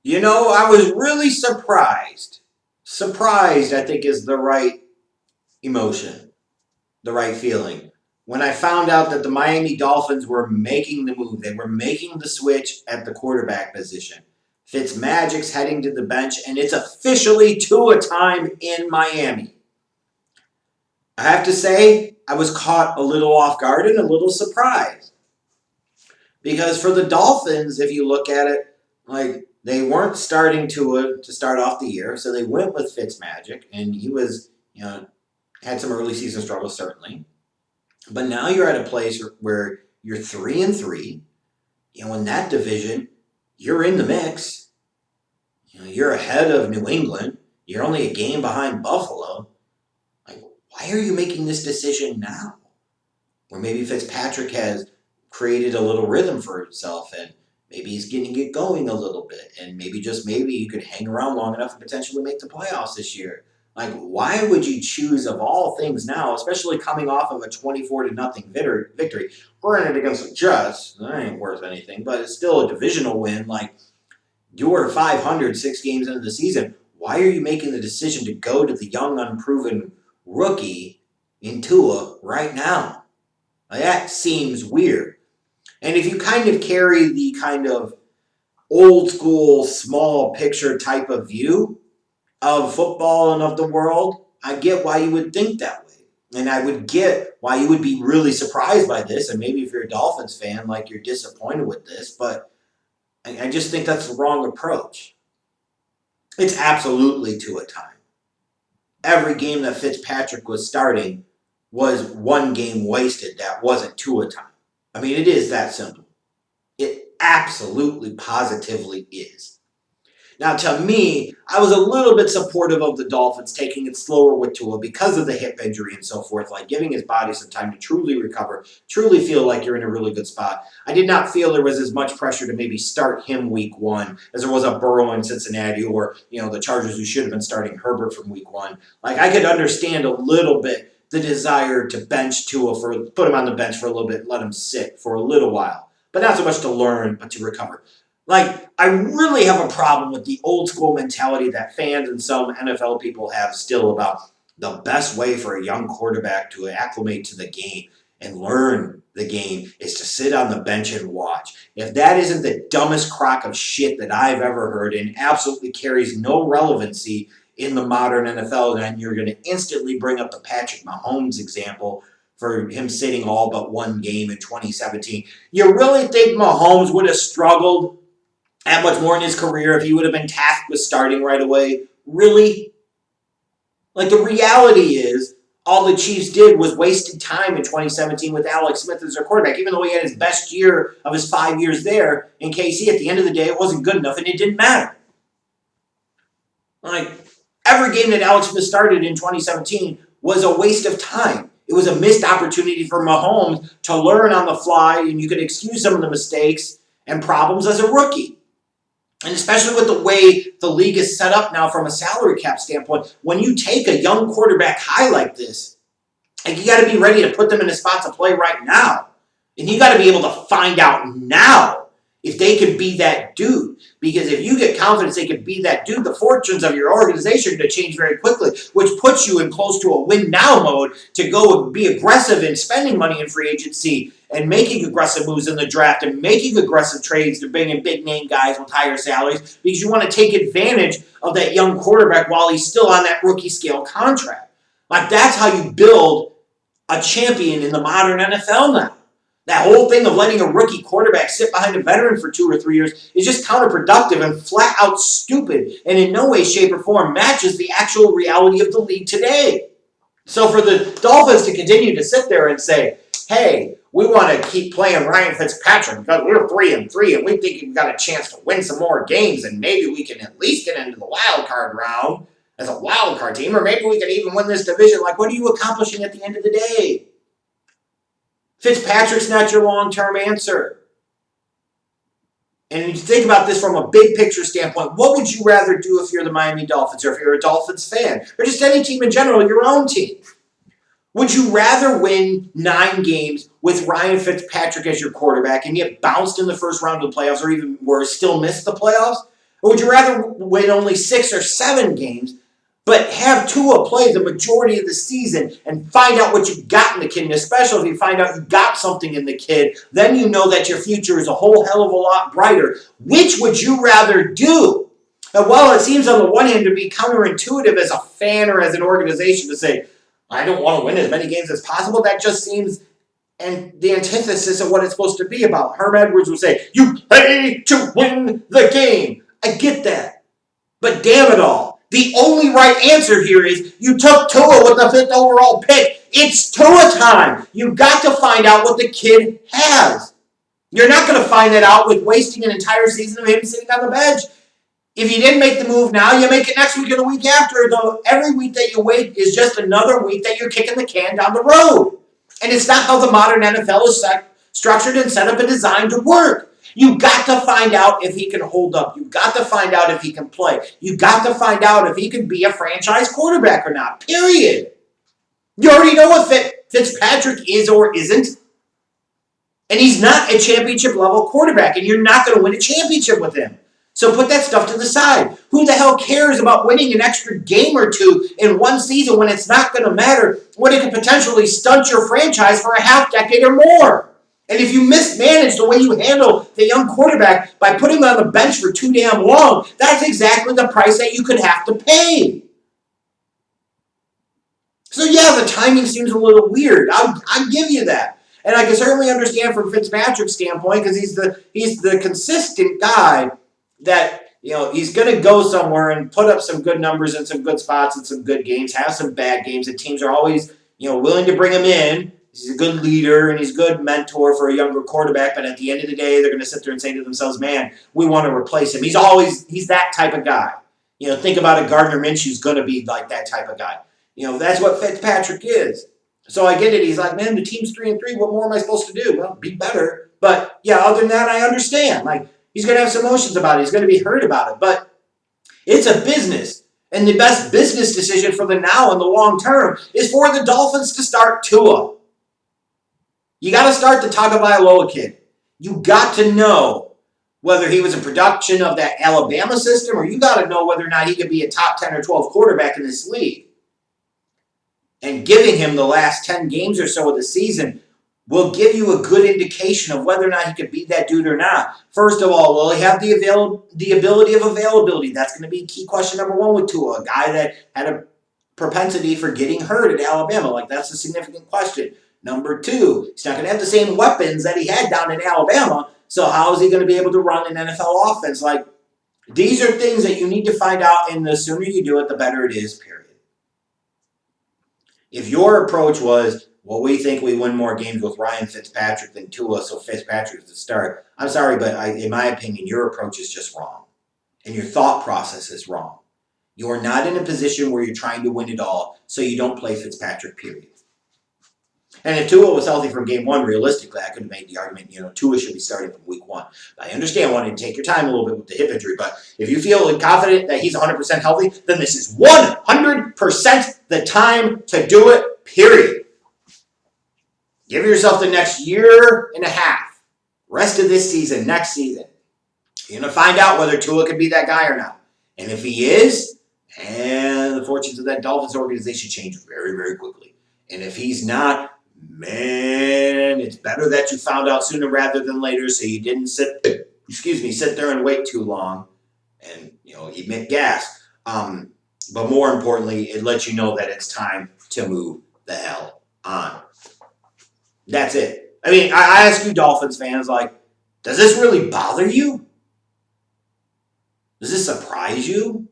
I was really surprised. Surprised, I think, is the right emotion, the right feeling. When I found out that the Miami Dolphins were making the move, they were making the switch at the quarterback position. Fitzmagic's heading to the bench, and it's officially Tua time in Miami. I have to say, I was caught a little off guard and a little surprised. Because for the Dolphins, if you look at it, like they weren't starting to start off the year, so they went with Fitzmagic, and he was, had some early season struggles certainly. But now you're at a place where you're 3-3. In that division, you're in the mix. You're ahead of New England. You're only a game behind Buffalo. Like, why are you making this decision now? Or maybe Fitzpatrick has created a little rhythm for himself and maybe he's getting it going a little bit and maybe just maybe you could hang around long enough and potentially make the playoffs this year. Like, why would you choose of all things now, especially coming off of a 24-0 victory? Granted, against the Jets, that ain't worth anything, but it's still a divisional win. Like, you were 500 6 games into the season. Why are you making the decision to go to the young, unproven rookie in Tua right now? That seems weird. And if you kind of carry the kind of old school, small picture type of view of football and of the world, I get why you would think that way. And I would get why you would be really surprised by this. And maybe if you're a Dolphins fan, like you're disappointed with this. But I just think that's the wrong approach. It's absolutely to a time. Every game that Fitzpatrick was starting was one game wasted that wasn't to a time. I mean, it is that simple. It absolutely, positively is. Now, to me, I was a little bit supportive of the Dolphins taking it slower with Tua because of the hip injury and so forth, like giving his body some time to truly recover, truly feel like you're in a really good spot. I did not feel there was as much pressure to maybe start him week one as there was a Burrow in Cincinnati or, the Chargers who should have been starting Herbert from week one. Like, I could understand a little bit the desire to bench Tua put him on the bench for a little bit and let him sit for a little while. But not so much to learn, but to recover. Like, I really have a problem with the old school mentality that fans and some NFL people have still about the best way for a young quarterback to acclimate to the game and learn the game is to sit on the bench and watch. If that isn't the dumbest crock of shit that I've ever heard and absolutely carries no relevancy in the modern NFL, then you're going to instantly bring up the Patrick Mahomes example for him sitting all but one game in 2017. You really think Mahomes would have struggled that much more in his career if he would have been tasked with starting right away? Really? Like, the reality is, all the Chiefs did was wasted time in 2017 with Alex Smith as their quarterback, even though he had his best year of his 5 years there in KC. At the end of the day, it wasn't good enough, and it didn't matter. Like, every game that Alex Smith started in 2017 was a waste of time. It was a missed opportunity for Mahomes to learn on the fly, and you could excuse some of the mistakes and problems as a rookie. And especially with the way the league is set up now from a salary cap standpoint, when you take a young quarterback high like this, like, you got to be ready to put them in a spot to play right now. And you got to be able to find out now if they could be that dude. Because if you get confidence they could be that dude, the fortunes of your organization are going to change very quickly, which puts you in close to a win-now mode to go and be aggressive in spending money in free agency and making aggressive moves in the draft and making aggressive trades to bring in big-name guys with higher salaries because you want to take advantage of that young quarterback while he's still on that rookie-scale contract. Like, that's how you build a champion in the modern NFL now. That whole thing of letting a rookie quarterback sit behind a veteran for 2 or 3 years is just counterproductive and flat out stupid and in no way, shape, or form matches the actual reality of the league today. So for the Dolphins to continue to sit there and say, hey, we want to keep playing Ryan Fitzpatrick because we're 3-3 and we think we've got a chance to win some more games and maybe we can at least get into the wild card round as a wild card team, or maybe we can even win this division. Like, what are you accomplishing at the end of the day? Fitzpatrick's not your long-term answer. And if you think about this from a big picture standpoint, what would you rather do if you're the Miami Dolphins or if you're a Dolphins fan or just any team in general, your own team? Would you rather win 9 games with Ryan Fitzpatrick as your quarterback and get bounced in the first round of the playoffs or even worse, still miss the playoffs? Or would you rather win only 6 or 7 games, but have Tua play the majority of the season and find out what you got in the kid? And especially if you find out you got something in the kid, then you know that your future is a whole hell of a lot brighter. Which would you rather do? Now, while it seems on the one hand to be counterintuitive as a fan or as an organization to say, I don't want to win as many games as possible, that just seems and the antithesis of what it's supposed to be about. Herm Edwards would say, you play to win the game. I get that. But damn it all. The only right answer here is you took Tua with the 5th overall pick. It's Tua time. You got to find out what the kid has. You're not going to find that out with wasting an entire season of him sitting on the bench. If you didn't make the move now, you make it next week or the week after. Though every week that you wait is just another week that you're kicking the can down the road. And it's not how the modern NFL is structured and set up and designed to work. You got to find out if he can hold up. You got to find out if he can play. You got to find out if he can be a franchise quarterback or not. Period. You already know what Fitzpatrick is or isn't. And he's not a championship level quarterback, and you're not going to win a championship with him. So put that stuff to the side. Who the hell cares about winning an extra game or two in one season when it's not going to matter, when it could potentially stunt your franchise for a half decade or more? And if you mismanage the way you handle the young quarterback by putting him on the bench for too damn long, that's exactly the price that you could have to pay. So yeah, the timing seems a little weird. I'll give you that. And I can certainly understand from Fitzpatrick's standpoint because he's the consistent guy that, he's going to go somewhere and put up some good numbers in some good spots and some good games, have some bad games, and teams are always, willing to bring him in. He's a good leader and he's a good mentor for a younger quarterback, but at the end of the day, they're going to sit there and say to themselves, man, we want to replace him. He's that type of guy. Think about it, Gardner Minshew's going to be like that type of guy. That's what Fitzpatrick is. So I get it. He's like, man, the team's 3-3. What more am I supposed to do? Well, be better. But yeah, other than that, I understand. Like, he's going to have some emotions about it. He's going to be hurt about it. But it's a business. And the best business decision for the now and the long term is for the Dolphins to start Tua. You got to start the Tagovailoa kid. You got to know whether he was a production of that Alabama system, or you got to know whether or not he could be a top 10 or 12 quarterback in this league. And giving him the last 10 games or so of the season will give you a good indication of whether or not he could beat that dude or not. First of all, will he have the ability of availability? That's going to be key question number one with Tua, a guy that had a propensity for getting hurt at Alabama. Like, that's a significant question. Number two, he's not going to have the same weapons that he had down in Alabama, so how is he going to be able to run an NFL offense? Like, these are things that you need to find out, and the sooner you do it, the better it is, period. If your approach was, well, we think we win more games with Ryan Fitzpatrick than Tua, so Fitzpatrick is the start, I'm sorry, but in my opinion, your approach is just wrong. And your thought process is wrong. You are not in a position where you're trying to win it all, so you don't play Fitzpatrick, period. And if Tua was healthy from game one, realistically, I could have made the argument, Tua should be starting from week one. I understand wanting to take your time a little bit with the hip injury, but if you feel confident that he's 100% healthy, then this is 100% the time to do it, period. Give yourself the next year and a half. Rest of this season, next season. You're going to find out whether Tua could be that guy or not. And if he is, and the fortunes of that Dolphins organization change very, very quickly. And if he's not, man, it's better that you found out sooner rather than later so you didn't sit there and wait too long and, emit gas. But more importantly, it lets you know that it's time to move the hell on. That's it. I mean, I ask you Dolphins fans, does this really bother you? Does this surprise you?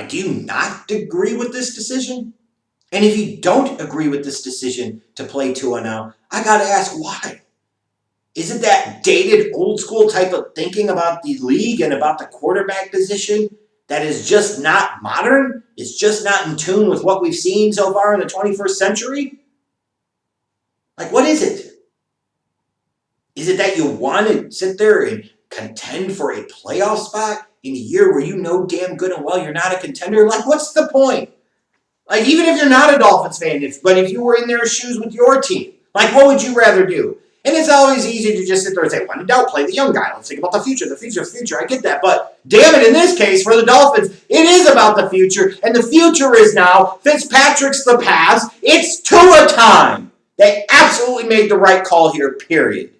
Do you not agree with this decision? And if you don't agree with this decision to play Tua now, I got to ask why. Is it that dated, old school type of thinking about the league and about the quarterback position that is just not modern? It's just not in tune with what we've seen so far in the 21st century? What is it? Is it that you want to sit there and contend for a playoff spot in a year where you know damn good and well you're not a contender? What's the point? Even if you're not a Dolphins fan, but if you were in their shoes with your team, what would you rather do? And it's always easy to just sit there and say, when in doubt, play the young guy. Let's think about the future, the future, the future. I get that. But damn it, in this case, for the Dolphins, it is about the future. And the future is now Fitzpatrick's the past. It's Tua time. They absolutely made the right call here, period.